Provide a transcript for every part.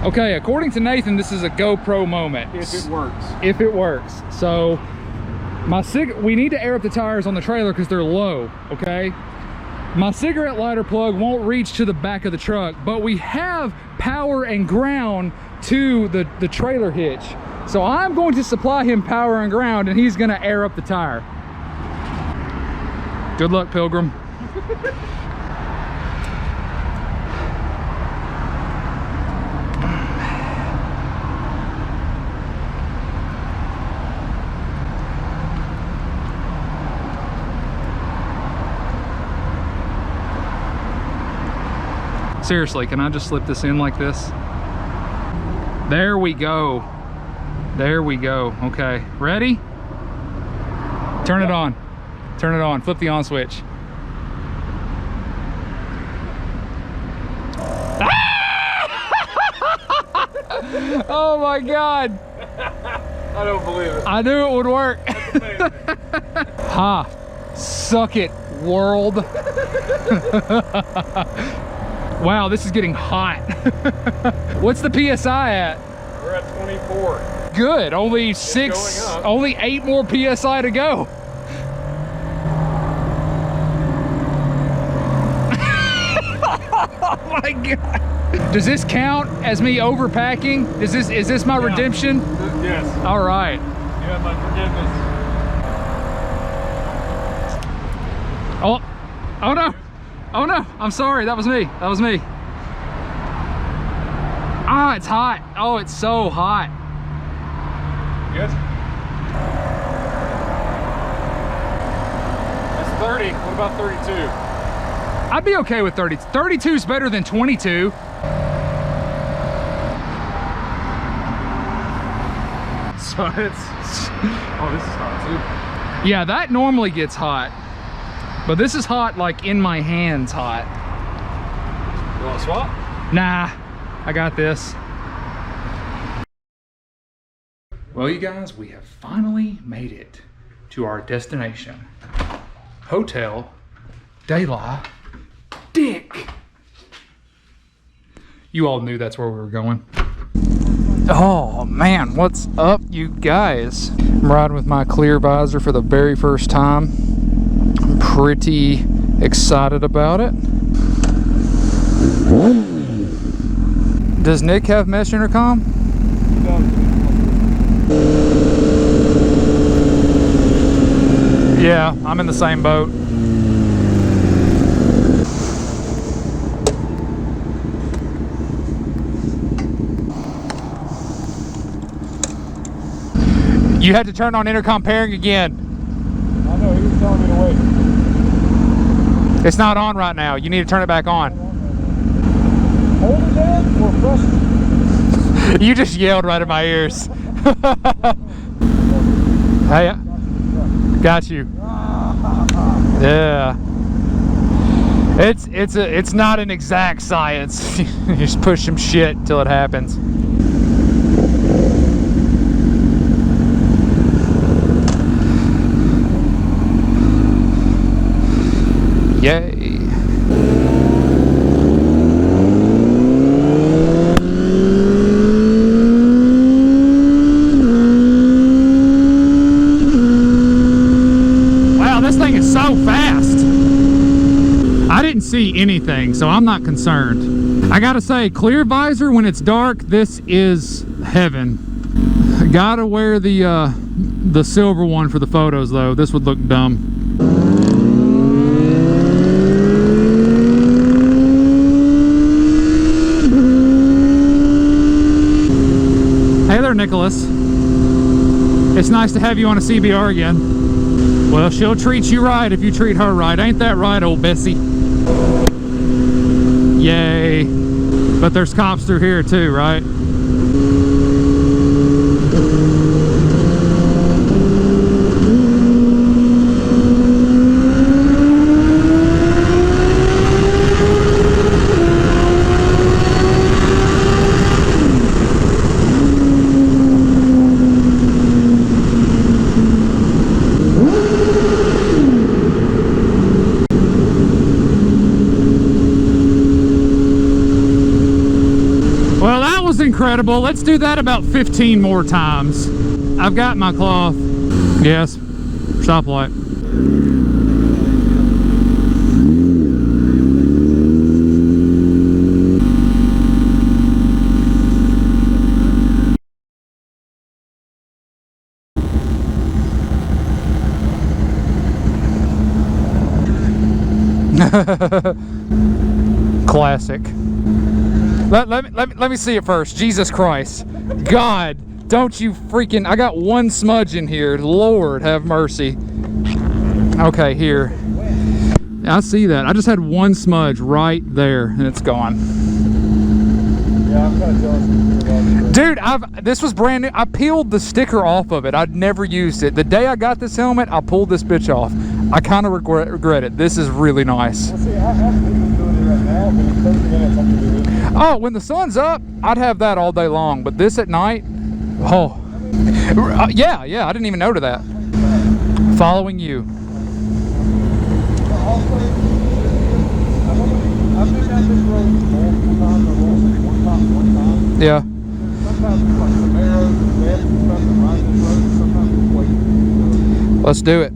Okay, according to Nathan, this is a GoPro moment. If it works. If it works. So we need to air up the tires on the trailer because they're low, okay? My cigarette lighter plug won't reach to the back of the truck, but we have power and ground to the trailer hitch. So I'm going to supply him power and ground, and he's gonna air up the tire. Good luck, Pilgrim. Seriously, can I just slip this in like this? There we go. There we go. Okay, ready? Turn it on. Turn it on. Flip the on switch. Oh my God. I don't believe it. I knew it would work. Ha. Suck it, world. Wow, this is getting hot. What's the PSI at? We're at 24. Good, only only 8 more PSI to go. Oh my God. Does this count as me overpacking? Is this my redemption? Yes. All right. You have my forgiveness. Oh no. Oh no, I'm sorry, that was me. That was me. Ah, it's hot. Oh, it's so hot. Good. That's 30. What about 32? I'd be okay with 30. 32 is better than 22. So it's... Oh, this is hot too. Yeah, that normally gets hot. But this is hot, like in my hands hot. You want to swap? Nah, I got this. Well, you guys, we have finally made it to our destination. Hotel De La Dick. You all knew that's where we were going. Oh man, what's up, you guys? I'm riding with my clear visor for the very first time. I'm pretty excited about it. Does Nick have mesh intercom? Yeah, I'm in the same boat. You had to turn on intercom pairing again. I know, he was telling me to wait. It's not on right now. You need to turn it back on. Hold it down or press it? You just yelled right in my ears. Hey, got you. Yeah. It's not an exact science. You just push some shit until it happens. Yay. Wow, this thing is so fast. I didn't see anything, so I'm not concerned. I gotta say, clear visor when it's dark, this is heaven. Gotta wear the silver one for the photos though. This would look dumb. Nicholas, it's nice to have you on a CBR again. Well, she'll treat you right if you treat her right. Ain't that right, old Bessie? Yay. But there's cops through here too, right? Well, that was incredible. Let's do that about 15 more times. I've got my cloth. Yes, stoplight. Classic. Let me see it first. Jesus Christ. God, don't you freaking... I got one smudge in here. Lord have mercy. Okay, here. I see that. I just had one smudge right there, and it's gone. Yeah, I'm kind of jealous. Dude, this was brand new. I peeled the sticker off of it. I'd never used it. The day I got this helmet, I pulled this bitch off. I kind of regret it. This is really nice. Well, see, I have to doing it right now, but in 30 minutes I'm going to do it. Oh, when the sun's up, I'd have that all day long. But this at night, oh. Yeah, I didn't even know to that. Following you. I've been down this road multiple times. I've only one time. Yeah. Sometimes it's like some arrows and beds and stuff that ride this road, and sometimes it's waiting. Let's do it.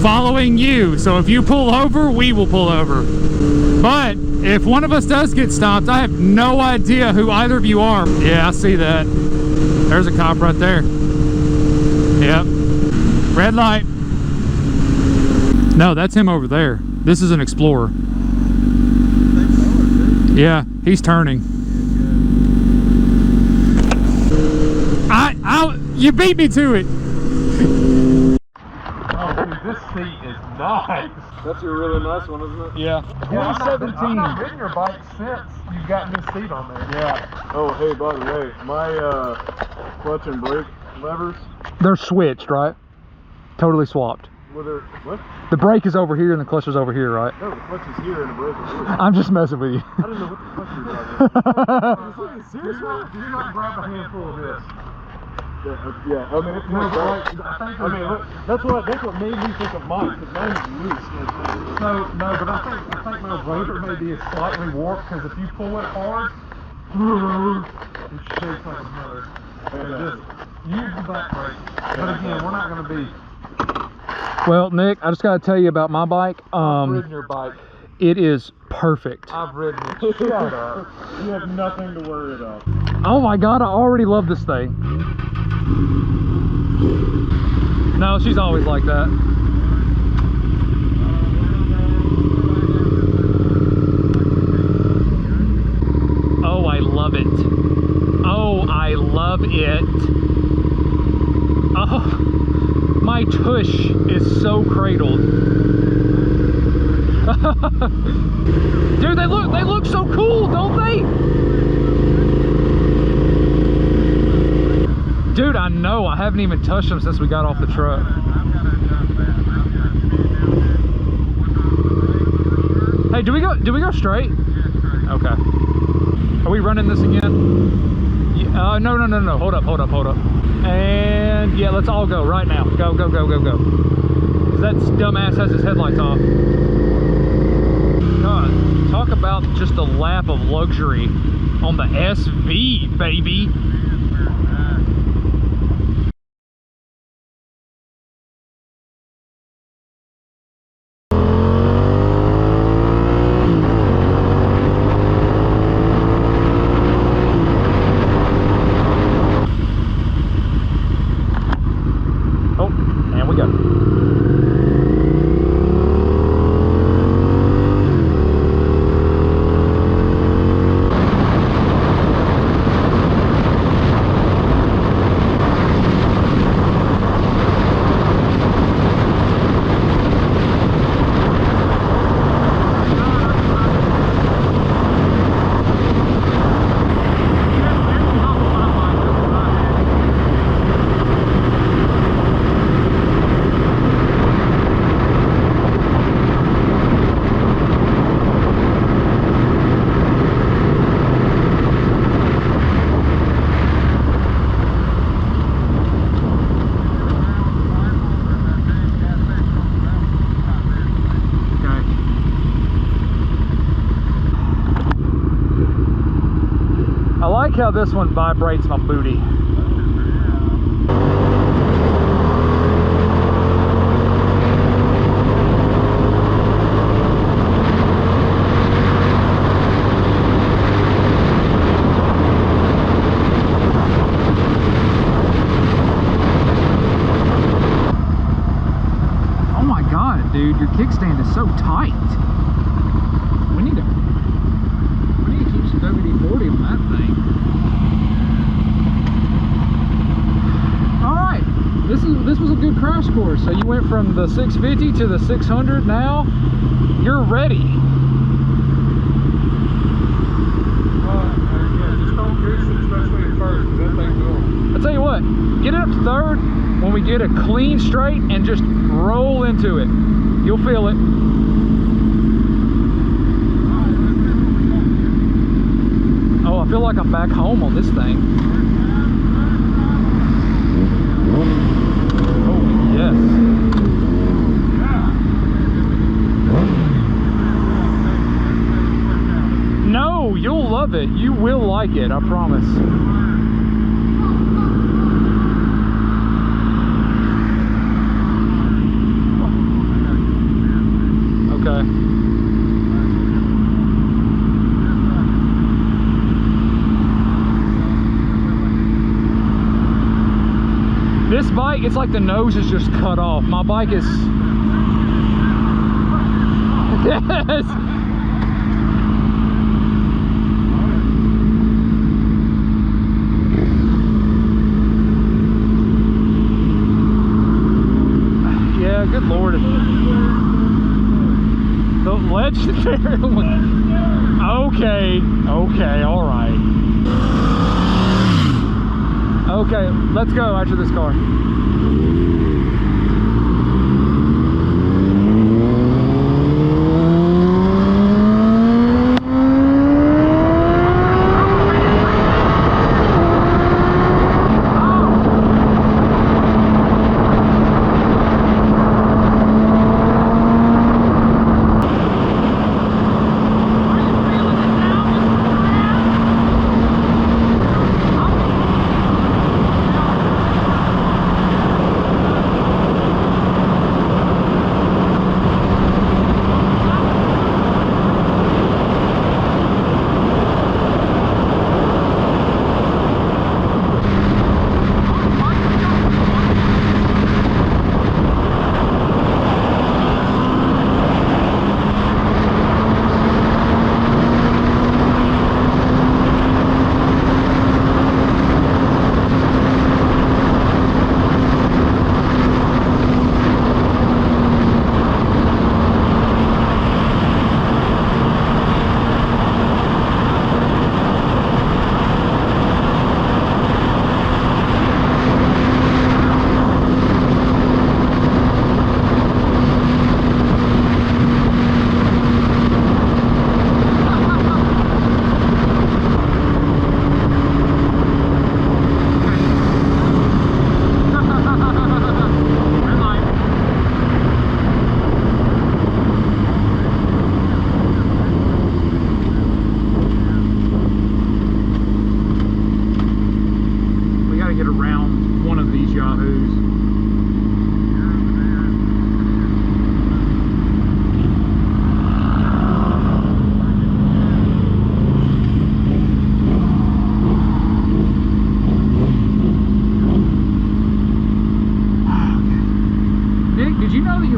Following you, so if you pull over, we will pull over. But if one of us does get stopped, I have no idea who either of you are. Yeah, I see that. There's a cop right there. Yep. Red light. No, that's him over there. This is an Explorer. Yeah, he's turning. You beat me to it. This seat is nice. That's a really nice one, isn't it? Yeah. 2017. I've not ridden your bike since you've got this seat on there. Yeah. Oh, hey, by the way, my clutch and brake levers. They're switched, right? Totally swapped. What? The brake is over here and the clutch is over here, right? No, the clutch is here and the brake is here. I'm just messing with you. I don't know what the fuck you're driving. Seriously? Do you not grab a handful of this? Yeah, I mean, it's not right. I mean, look, that's what made me think of mine, because mine is loose. So, no, but I think my rotor maybe is slightly warped, because if you pull it hard, it shakes like a mother. And just use the back brake. But again, we're not going to be... Well, Nick, I just got to tell you about my bike. I've ridden your bike. It is perfect. I've ridden it. Shut up. You have nothing to worry about. Oh my God, I already love this thing. No, she's always like that. Oh, I love it. Oh, I love it. Oh, my tush is so cradled. Dude, they look so cool, don't they? Dude, I know. I haven't even touched them since we got off the truck. Hey, do we go straight? Okay. Are we running this again? Yeah, no. Hold up. And yeah, let's all go right now. Go. That dumbass has his headlights off. God, talk about just a lap of luxury on the SV, baby. like how this one vibrates my booty. Oh my God, dude, your kickstand is so tight. We need to keep some WD-40 on that thing. All right, this was a good crash course. So you went from the 650 to the 600. Now you're ready. Yeah, just don't goose it, especially at first, because that thing's going. I'll tell you what, get it up to third when we get a clean straight and just roll into it. You'll feel it. Oh, I feel like I'm back home on this thing. Oh, yes. No, you'll love it. You will like it, I promise. Okay. This bike, it's like the nose is just cut off. My bike is... Yes! Yeah, good Lord. The legendary one. Okay, all right. Okay, let's go after this car.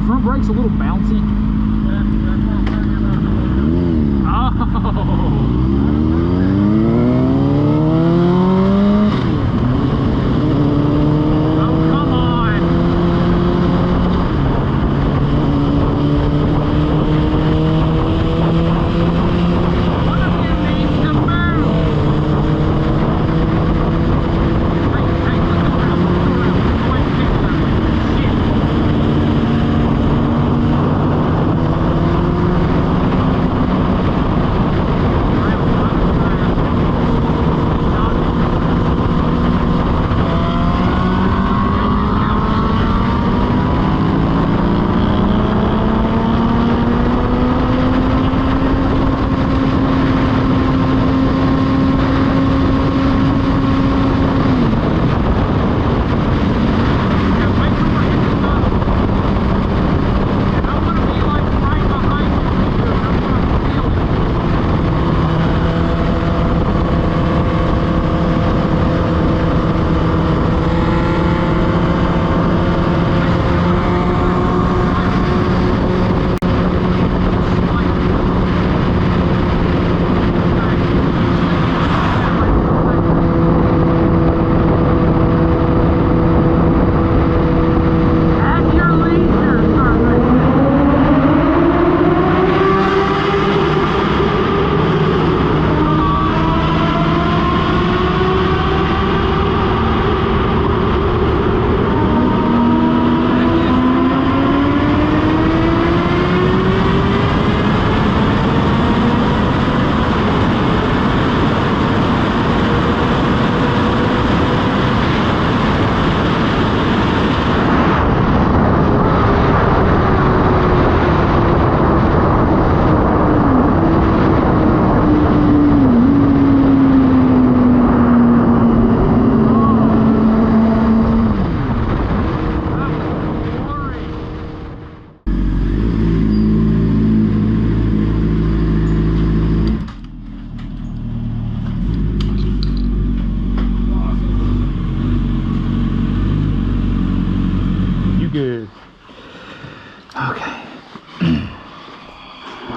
front brake's a little bouncy.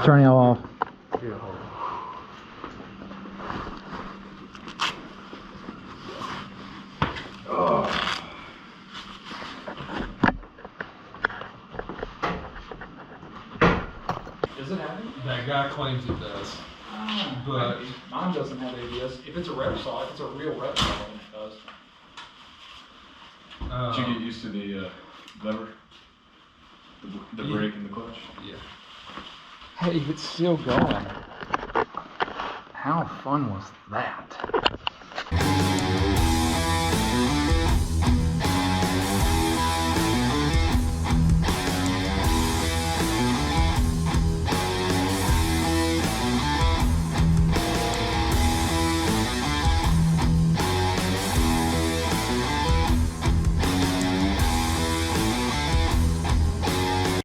turn y'all off. Yeah, hold on. Does it have it? That guy claims it does. But mine doesn't have ABS. If it's a rev saw, if it's a real rev saw, then it does. Did you get used to the lever? The brake and the clutch? Yeah. Hey, it's still going. How fun was that?